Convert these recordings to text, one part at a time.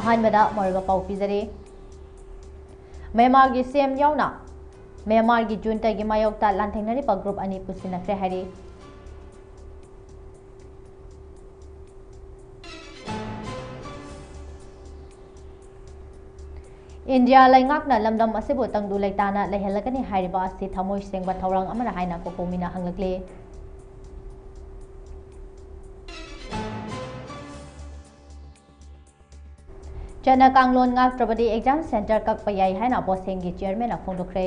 अहानबदा मरगा पाउ पिजरे म्यांमार की सीएम यावना म्यांमार की जुंटा की मायोक्ता लांथेंगनरिबा ग्रुप अनि पुसिनख्रे हारि इंडिया लैंगाकना लमदम असिबो तंगदु लैताना लैहलकनी हारिबा असि थमोय सेंगबा थौरंग अमरा हाइना कोपोमिना हंगलक्ले चना कांगलोन ngaktrabadi एग्जाम सेंटर ककपा याई हाइना बोसेंगी चेयरमैन फोंदोख्रे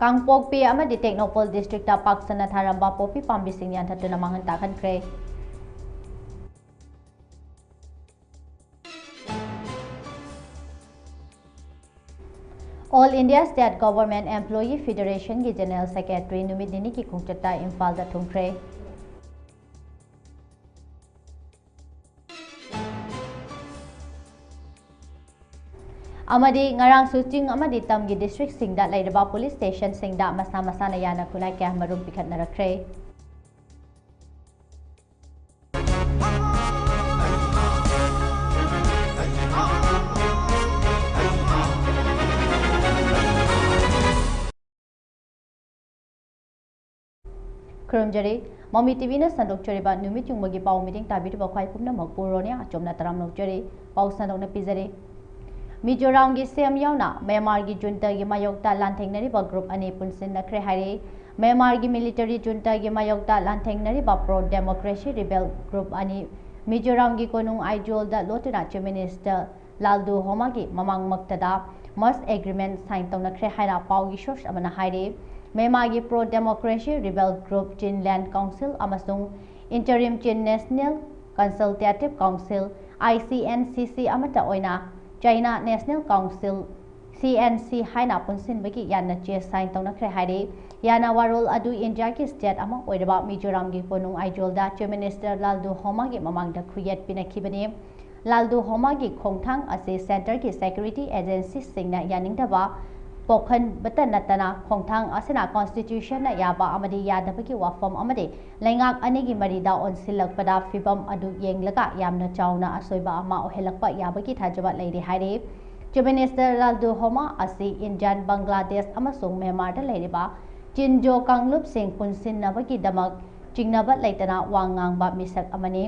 कांगपोकपी अमदी टेक्नोपोल डिस्ट्रिक्ट पाक्सना थारंबा पोपी पाम्बिसिंग यानथतुना मांगन ताखनख्रे all India state government employee federation की जनरल सेक्रेटरी नुमित निनी की खुंगचता इम्फाल दा थुंख्रे अमदी ngarang su ching amadi tam gi district singda lairaba police station singda masa masa na yana khulai kya marum pikhat na rakre Kurumjari Mami TV na sandok choriba numit yung magi pau meeting tabi ba khwai pumna magpur RONIA ACHOM na taram nok chori pau sandok na pizare Mizoram gi sem yauna Myanmar gi junta gi mayokta lanthengna ba group ani punsin na khre hari Myanmar gi military junta gi mayokta lanthengna ba pro democracy rebel group ani Mizoram gi konung idol da lotina chief minister Laldu Homa gi mamang maktada mas agreement sign tawna khre haira pau gi source amana haire Myanmar gi pro democracy rebel group Chin Land Council amasung interim Chin National Consultative Council ICNCC amata oina China National Council CNC haina punsin bagi yana che sign tawna khre haire yana warol adu India ki state ama oiraba Mizoram gi konung idol da chief minister Laldu Homa gi mamang da khuyet pinakhibani Laldu Homa gi khongthang ase center ki security agency singna yaningdaba Pokhan batan natana khongthang asena constitution na yaba amadi yadabaki wafam amadi lengak anigi marida onsilakpada fibam adu yenglaga yamna chauna asoiba ama ohelakpa yabaki thajaba leiri haire Chief Minister Laldu Homa asi Indian Bangladesh amasung Myanmar da leiriba Chinjo Kanglup Singh punsin nabaki damak chingnaba leitana wangang ba misak amani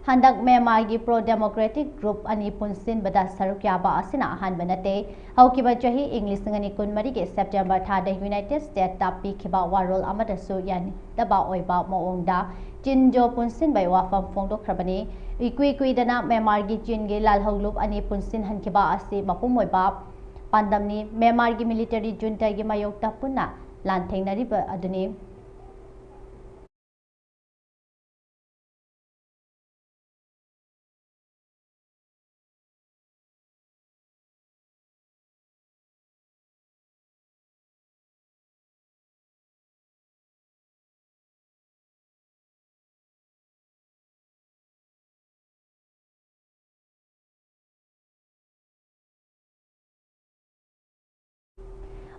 Handak Myanmar gi pro democratic group ani punsin bada saruk yaba asina ahan banate haukiba chahi English ngani kun mari ge September tha da United States ta pi khiba warol amada su yan daba oiba moongda Chinjo punsin bai wafam phongdok khrabani ikui dana Myanmar gi Chin ge lal hoglup ani punsin hankiba asi mapum oiba pandamni Myanmar gi military junta gi mayokta punna lan thengnari ba aduni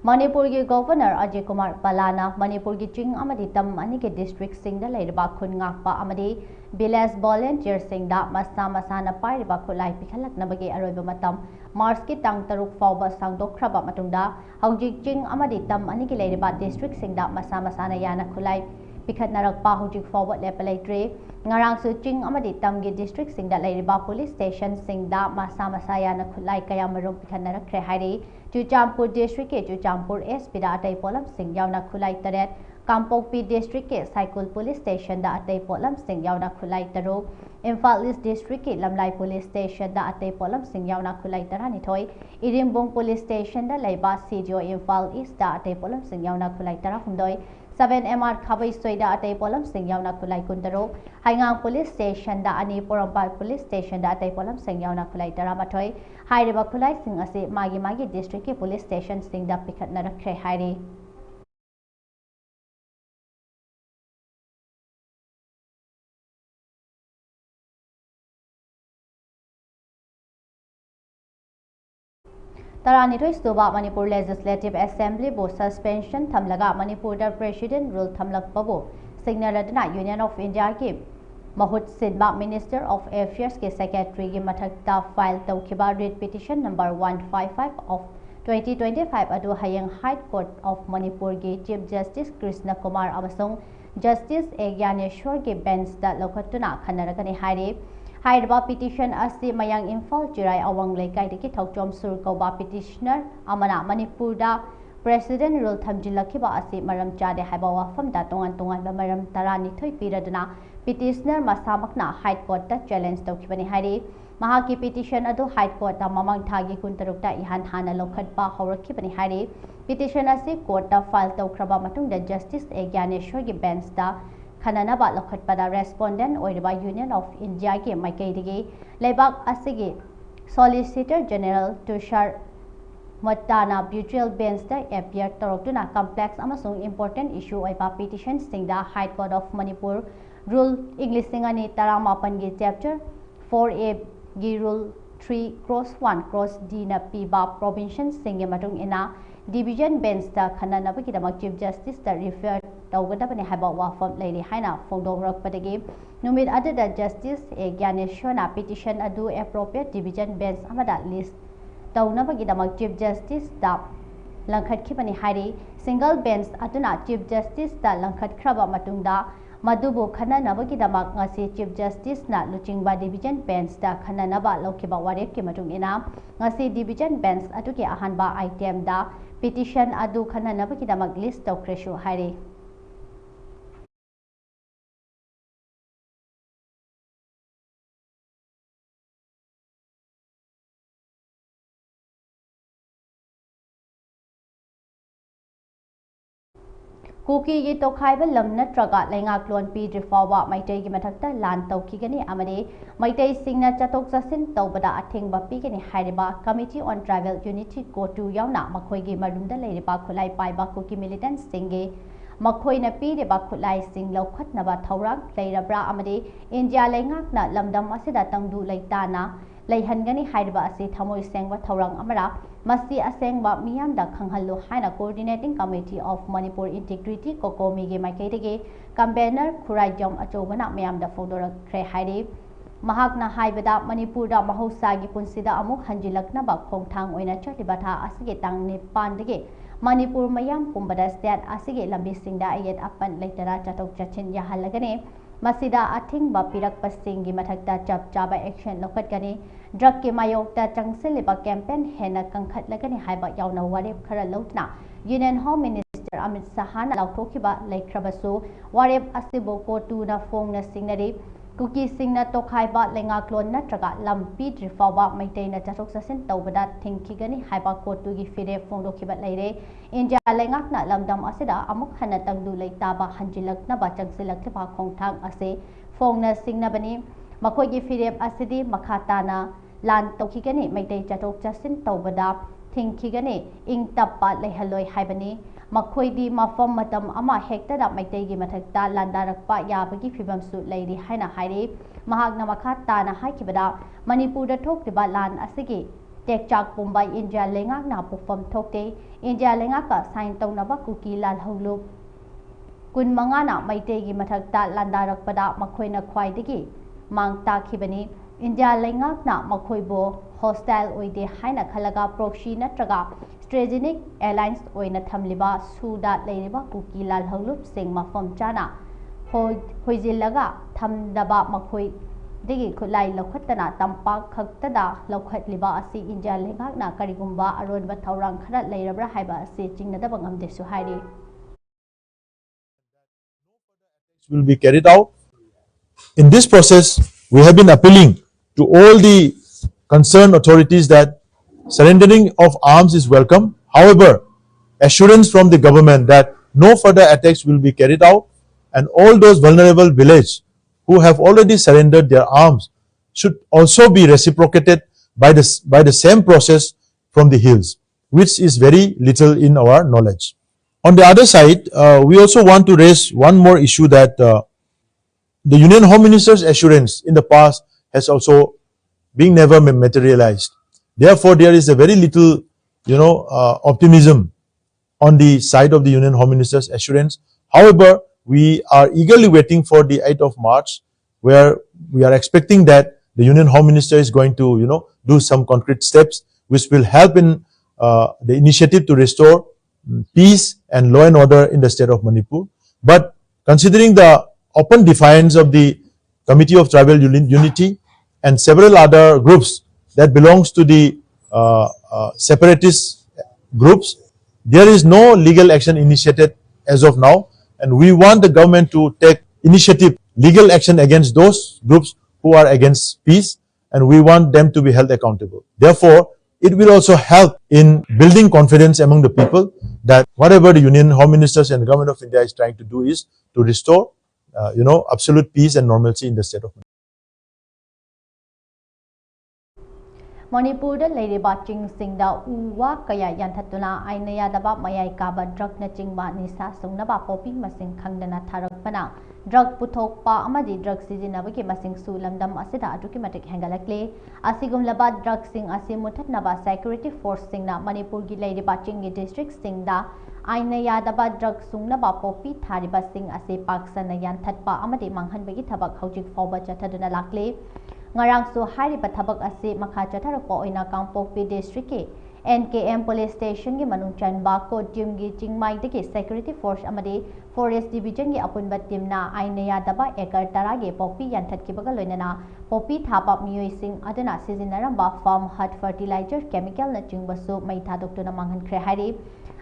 Manipur ki governor Ajay Kumar Palana Manipur ki ching amadi tam ani ke district singda leirba khun ngakpa amadi village volunteer singda masa na pairiba khulai pikhalak nabagi aroiba matam Mars ki tang taruk fawba sangdokhraba matungda haujik ching amadi tam ani ke leirba district singda masa na yana khulai pikhat narakpa haujik fawba lepalaitre ngarang su ching amadi tam gi district singda leirba police station singda masa yana khulai kaya marum pikhat narak khre hairi Chuchampur district ke Chuchampur SP da atai polam sing yauna khulai taret Kampokpi district ke Saikul police station da atai polam sing yauna khulai taro Imphal East district ke Lamlai police station da atai polam sing yauna khulai tarani thoi Irimbung police station da laiba CGO Imphal East da atai polam sing yauna khulai tara humdoi 7MR Khabai Soida atai polam sing yauna khulai kuntaro Haingang police station da ani Porampal police station da atai polam sing yauna khulai tara mathoi hairiba khulai sing ase magi district ke police station sing da pikhat na rakhre hairi Taranithoi suba Manipur Legislative Assembly bo suspension thamlaga Manipur da President rule thamlakpabu signaladna Union of India ki Mahut Sidba Minister of Affairs ke Secretary ki mathakta file tawkiba writ petition number 155 of 2025 adu hayang High Court of Manipur ki Chief Justice Krishna Kumar amasung Justice Egyaneshwar ki bench da lokhatuna khanaragani hairi Hairba petition asi mayang Imphal Chirai awang laikai deki thokchom sur kauba petitioner amana Manipur da President rule thamjilakhiba asi maram chade haiba wafam da tongan ba maram taranithoi piraduna petitioner masamakna High Court da challenge tawkhibani hairi mahaki petition adu High Court da mamang thagi kuntarukta ihan hana lokhatpa hawrakhibani hairi petition asi court da file tawkhraba matungda Justice Egyaneshwar gi bench da Khananaba lokhatpada respondent oiriba Union of India ki maikaidigi leibak asigi Solicitor General Tushar Matana Mutual Bench da appear torokuna complex amasung important issue oiba petition singda High Court of Manipur rule English singani taramapan gi chapter 4A gi rule 3/1/D na piba provision singe matung ina division bench da khananaba ki damak Chief Justice da refer tawgadabani haiba wafam leili haina fongdongrakpadagi numit adada Justice Egyaneshwar na petition adu appropriate division bench amada list tawnabagi damak Chief Justice da langkhatkhibani hairi single bench aduna Chief Justice da langkhatkraba matungda madubu khananabagi damak ngasi Chief Justice na luchingba division bench da khananaba lokhiba warep ki matung ina ngasi division bench atuki ahanba item da petition adu khananabagi damak list tawkreshu hairi Kuki gi tokhaiba lam natraga lengak lon pi drifawa maitai gi mathakta lan tawkhigani amade maitai singna chatok chasin tawbada athengba pigani hairiba Committee on Tribal Unity Kotu yauna makhoi gi marumda leiriba khulai paiba kuki militant singe makhoi na pi reba khulai sing lokhatnaba thaurak leirabra amade India lengak na lamdam asida tangdu leitana leihangani hairiba asi thamoi sengwa thaurang amara Masi asengba miyamda khanghallu haina Coordinating Committee of Manipur Integrity Kokomi gi maikaidagi campaigner Khuraijam achobana miyamda fodora khre hairi mahakna haibada Manipur da mahausa gi punsida amuk hanjilaknaba khongthang oina chaliba tha asige tangni pandagi Manipur mayam pumbada state asige lambi singda ayet apan leitara chatok chachin yahalagane masida athingba pirakpa singi mathakta chap chaba action lokhatgani drug ki mayokta changseliba campaign hena kangkhatlagani haiba yauna warep khara lotna Union Home Minister Amit Sahana lauthokiba laikhrabasu warep asibo ko tu na fong na singnari kuki singna tokhaiba lengaklon natraga lampi drifawa maitaina chatok sasin tawbada thingkhigani haiba ko tu gi fire fongdokhiba leire India lengakna lamdam asida amuk hana tangdu leitaba hanjilakna ba changsilakliba khongthang ase fongna singnabani makhoi gi fire asidi makhatana lan tawkhigani maitai chatok chasin tawbada thingkhigani ing tappa lehaloi haibani makhoi di mafam matam ama hekta da maitai gi mathakta landarakpa yabagi phibam su leiri haina hairi mahakna makhatana na haikibada Manipur da thokriba lan asigi tekchak Mumbai India lengak na pufam thokte India lengaka sign tawnaba kuki lal hawlu kun mangana maitai gi mathakta landarakpada makhoina khwaidagi mangta khibani India lengak na makhoibo hostile oide haina khalaga proxy natraga strategic alliance oina thamliba suda leiriba kuki lal hawlup sing mafam chana hoijillaga thamdaba makhoi digi khulai lokhatana tampak khaktada lokhatliba asi India lengak na karigumba aronba thaurang khara leirabra haiba asi chingnadaba ngamde su hairi will be carried out. In this process, we have been appealing to all the concerned authorities that surrendering of arms is welcome. However, assurance from the government that no further attacks will be carried out and all those vulnerable villages who have already surrendered their arms should also be reciprocated by the same process from the hills, which is very little in our knowledge. On the other side, we also want to raise one more issue that the Union Home Minister's assurance in the past has also been never materialized. Therefore, there is a very little optimism on the side of the Union Home Minister's assurance. However, we are eagerly waiting for the 8th of March, where we are expecting that the Union Home Minister is going to, do some concrete steps which will help in the initiative to restore peace and law and order in the state of Manipur. But considering the open defiance of the Committee of Tribal Unity and several other groups that belongs to the separatist groups, there is no legal action initiated as of now, and we want the government to take initiative, legal action against those groups who are against peace, and we want them to be held accountable. Therefore, it will also help in building confidence among the people that whatever the Union Home Ministers and the Government of India is trying to do is to restore, absolute peace and normalcy in the state of Manipur. Manipur Ladybug Singda Uwa Kaya Yantatuna Ainaya Daba Mayai Kaba Drug Nachingba Nisa Sungnaba Popi Masing Kangdana Tarakpana Drug Putokpa Amadi Drug Sizinabaki Masing Sulamdam Asida Adukimatic Hangalakle Asigum Laba Drug Sing Asimutat Naba Security Force Singna Manipur Ladybug District Singda Ainaya Daba Drug Sungnaba Popi Tariba Sing Ase Paksana Yantatpa Amadi Manghanbagi Tabak Hojik Foba Chataduna Lakle Ngarang su hari pathabak ase makha chatharako oina Kangpokpi district ke NKM police station gi manung chanba ko team gi chingmai deki security force amadi forest division gi apunba team na ainaya daba ekar tara ge popi yanthat ki baga loinana popi thapa miyoi sing adana sizinaramba farm hut fertilizer chemical na chingbasu mai thadokuna manghan khre hari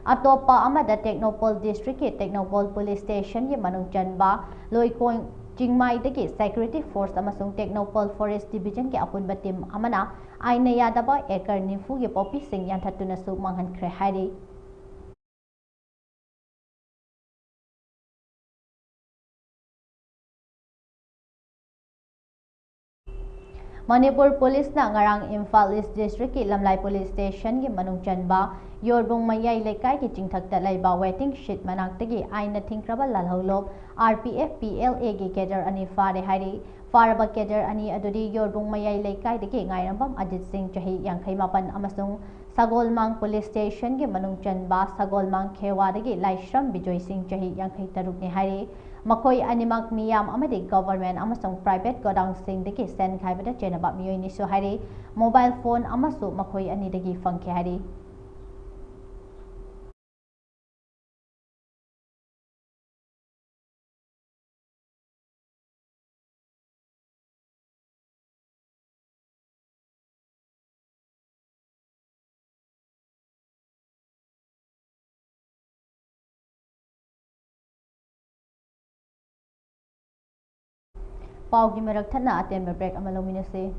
atopa amada Technopol district ke Technopol police station gi manung chanba loikoing Jingmai deki security force amasung Technopol forest division ke apun batim amana ainaya daba ekar nifu ge popi sing yanthatuna su manghan khre hari Manipur Police na ngarang Imphal East District ki Lamlai Police Station ki manung chanba Yorbung Mayai Lekai ki Jingthakta laiba waiting shed manaktagi aina thingkraba lalholop RPF PLA ki cadre ani fare hari faraba cadre ani adudi Yorbung Mayai Lekai deki ngairambam Ajit Singh chahi 58 amasung Sagolmang Police Station ki manung chanba Sagolmang Khewa deki Laishram Bijoy Singh chahi 53 ni hari Makoi animak miyam amadi government amasung private godown sing deki sen khaibada chenaba miyoi ni su hari mobile phone amasu makoi ani deki fangke hari Paugi merak thana atem break amalominase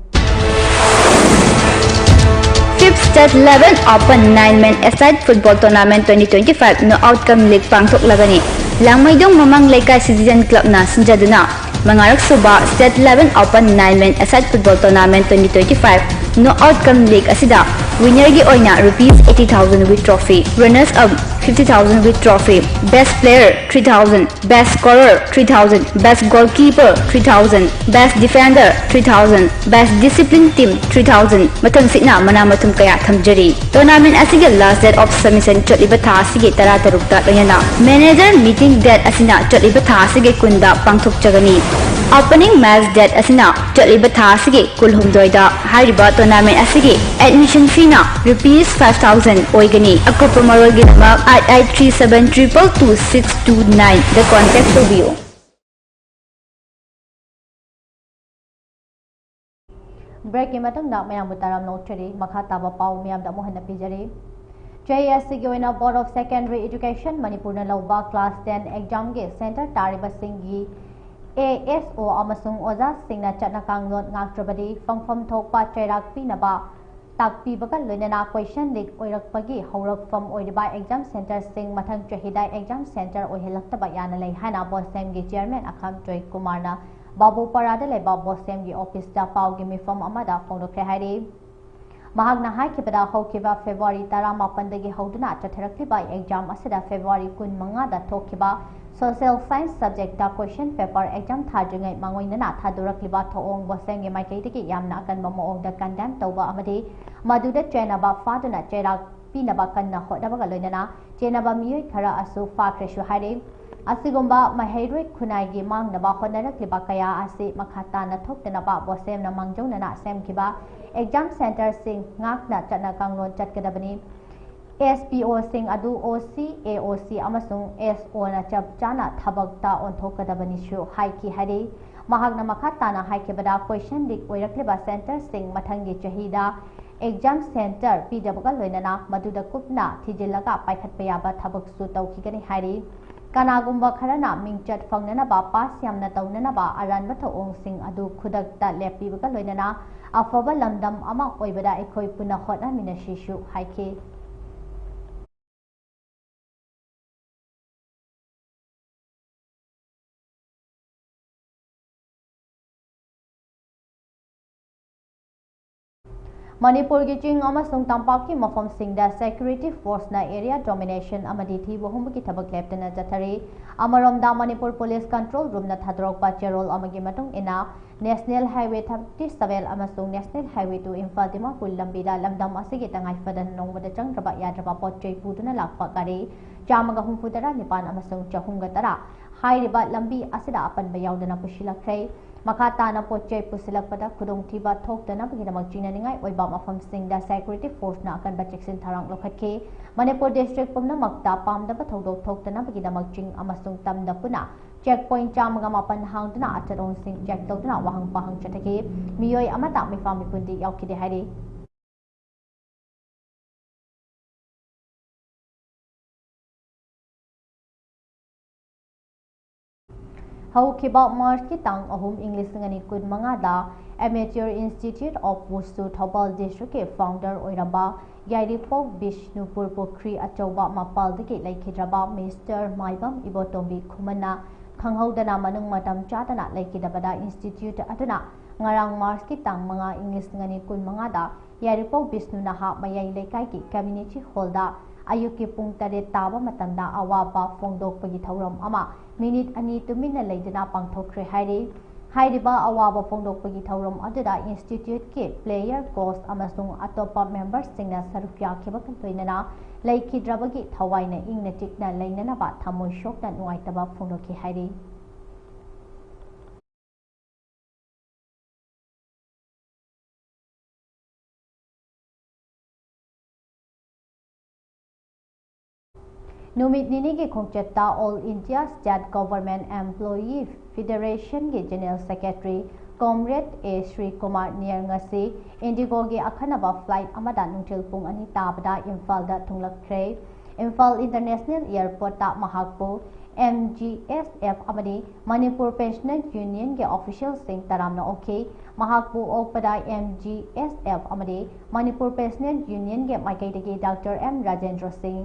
5th State 11 Open 9-man aside football tournament 2025 no outcome league pangthok lagani langmaidong mamang Laikai Citizen Club na sinjaduna mangarak suba State 11 Open 9-man aside football tournament 2025 no outcome league asida winner gi oina rupees 80,000 with trophy runners up 50,000 with trophy best player 3,000 best scorer 3,000 best goalkeeper 3,000 best defender 3,000 best discipline team 3,000 mathang sina mana mathum kaya thamjari tournament asige last date of submission chotliba tha asige tara tarukta loyana manager meeting date asina chotliba tha asige kunda pangthok chagani opening match date asina chotliba tha asige kulhumdoida hariba tournament asige admission fee na rupees 5,000 oigani akopa marolgi ma 8837222629 the contact to view break ki matang na mayam butaram no chari makha taba pau mayam da mohana pijari JSC goina Board of Secondary Education Manipur na lawba class 10 exam ge center tariba singi ASO amasung oza singna chatna kangnot ngaktrabadi fangfam thokpa chairak pinaba takpi bagal loinana question leak oirakpagi haurakfam oiriba exam center sing mathang chahida exam center oihelaktaba yana lei hana bosem gi chairman akham joy kumar na babu parada leba bosem gi office da pau gi mifam amada phonokre hari mahagna haikibada haukiba February 18 dagi hauduna chatharakliba exam asida February 15 da thokiba social science subject da question paper exam thajingai mangoinana thadurakliba thoong bosem gi maikei dagi yamna kan moong da condemn tawba amadi maduda chenaba faduna cherak पीनबा कन्ना होटनबगा लोइनना चेनबा मियोय खरा असु फाख्रेसु हाइरे असिगुम्बा महैरोय खुनाइगी मांगनबा होटनरक्लिबा कया असे मखाताना थोक्तनबा बोसेमना मांगजौनना सेमखिबा exam centre Singh ngakna chana kangnon chatkadabani SPO sing adu OC AOC amasung SO na chap chana thabakta onthokadabani shu haiki hari mahagna makhatana haikebada question dik oirakleba center sing mathangi chahida exam center pidabga loinana maduda kupna thijilaga paikhatpa yaba thabak su tawkhigani hari kanagumba kharana mingchat fangnana ba pass yamna tawnana ba aranba thong sing adu khudakta lepibaga loinana afaba lamdam ama oibada ekhoi puna hotna minashishu haiki Manipur ki ching amasung tampak ki mafam singda security force na area domination amadi thi bohum ki thabak leptana jathari amaromda Manipur police control room na thadrok pa cherol amagi matung ina national highway 37 amasung national highway to Imphal Dimapur lambida lamdam asigi tangai fadan nongmada changraba yadraba potchei puduna lakpa gari chamaga humfudara nipan amasung chahumga tara hairiba lambi asida apan bayaudana pushilakhrei Makhatana potchei pusilakpada khudongthiba thokdana biginamak chinaningai oiba mafam singda security force na akan bacheksin tharang lokhatke Manipur district pumna makta pamdaba thodok thokdana biginamak ching amasung tamda puna checkpoint chamaga mapan hangduna acharon sing check tawduna wahang pahang chathake miyoi amata mifami pundi yaukide hari Haukiba March ki tang ahum English ngani kun mangada Amateur Institute of Wushu Thobal District ke founder oiraba Yairipok Bishnupur Pokri achauba mapal deki laikhidraba Mr. Maibam Ibotombi Khumana khanghaudana manung matam chatana laikidabada institute atuna ngarang March ki tang manga English ngani kun mangada Yairipok Bishnunaha mayai laikai ki community hall da ayuki pung tare taba matamda awaba fongdokpagi thauram ama minute ani tumina leidana pangthokre hairi hairiba awaba fongdokpagi thauram adada institute ke player coach amasung atopa members singna sarukya kheba kantoinana laikhidrabagi thawaina ingna tikna leinana ba thamoi shokta nuaitaba fongdokhi hairi Numit nini ki khongchetta All India State Government Employee Federation ki General Secretary Comrade A. Sri Kumar Nier ngasi Indigo ki akhanaba flight amada nungthil pung ani tabada Imphal da thunglakre Imphal International Airport ta mahakpu MGSF amadi Manipur Pensioners Union ke official sing taramna okay mahakpu okpada MGSF amadi Manipur Pensioners Union ke maikai Dr. M Rajendra Singh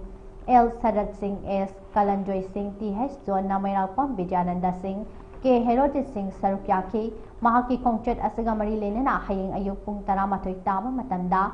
L. Sadat Singh S. Kalanjoy Singh TH Zone Namairapam Vijayananda Singh K. Herodit Singh Sarukyaki Mahaki Kongchet Asagamari Lenana Haying Ayuk Pung Taramatoi Tama Matanda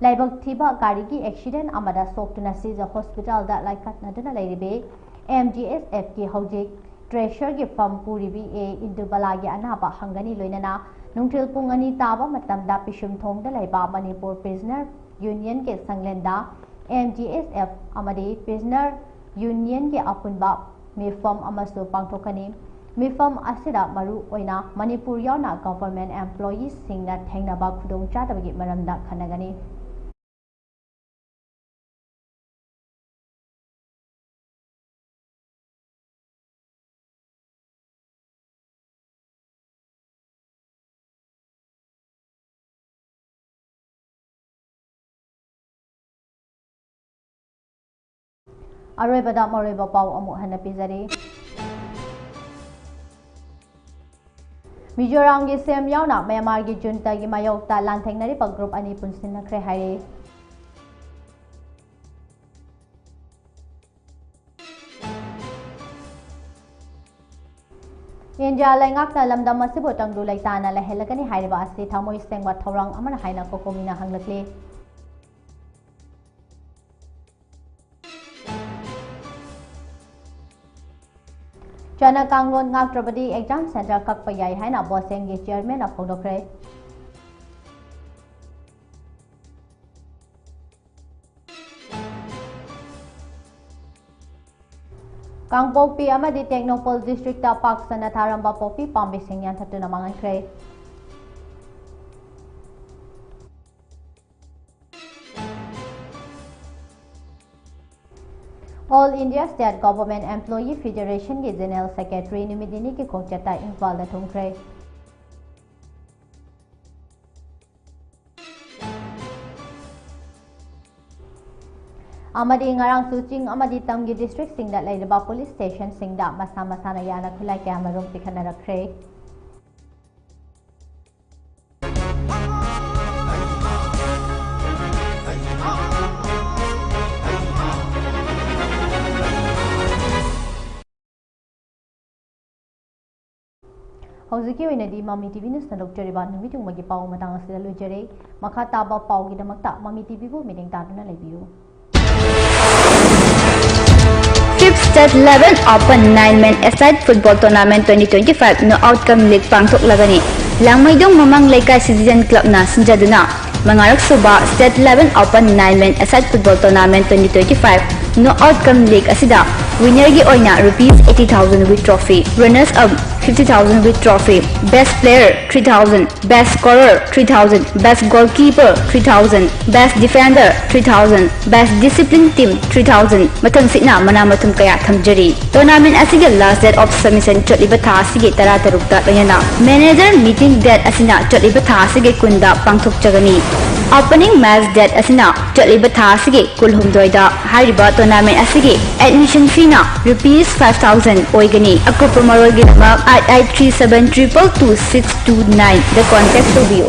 Laibak Thiba Garigi Accident Amada Soktuna Siza Hospital da Laikat Naduna Ladibe MGSF Ki Hojik Treasure Ki Pampuribi A. Indubalagi Anaba Hangani Loinana Nungtil Pungani Taba Matanda Pishum Thong da Laiba Manipur Prisoner Union Ke Sanglenda MGSF amadi prisoner union ke apunba mifam amasu pangthokani mifam asida maru oina Manipur yauna government employees singna thengnaba khudong chadabagi maramda khanagani Aroibada Moroiba Pau Amu Hana Pizari Mizoram gi sem yauna Myanmar gi junta gi mayokta lanthengnari pa group ani punsinakre haire India laingakna lamdam asibu tangdu laitana lahelagani hairiba asi thamoi sengwa thorang amana haina kokomina hanglakle Chana Kanglon Ngaktrabadi Exam Center Kakpayai Haina Bosengi Chairman of Fondokre Kangpokpi amadi Technopol District ta Pak Sana Tharamba Popi Pambi Singyan Tatuna Mangankre. All India State Government Employee Federation ki General Secretary Numidini ki Khongchata Imphal da Thungkre. Amadi ngarang suching amadi tamgi district singda laidaba police station singda masa masana yana khulai kya marum tikhana rakre. Hoziki oinadi Mami TV News na lokjariba numitong magi pau matang asida lojare makha taba pau gi damakta Mami TV bu meeting taduna lebiru. 5th State 11 Open 9-man Aside Football Tournament 2025 no outcome league pangthok lagani langmaidong mamang laikai citizen club na sinjaduna mangarak suba State 11 Open 9-man Aside Football Tournament 2025 no outcome league asida winner gi oina ₹80,000 with trophy, runners up 50,000 with trophy, best player 3,000, best scorer 3,000, best goalkeeper 3,000, best defender 3,000, best discipline team 3,000 mathang sina mana mathum kaya thamjari. Tournament asige last date of submission chotliba tha asige tara tarukta loyana manager meeting date asina chotliba tha asige kunda pangthok chagani. Opening match date asina chotliba tha asige kulhumdoida hariba tournament asige admission fee na ₹5,000 oigani. Akupa marol gi 8837222629 the contact to view.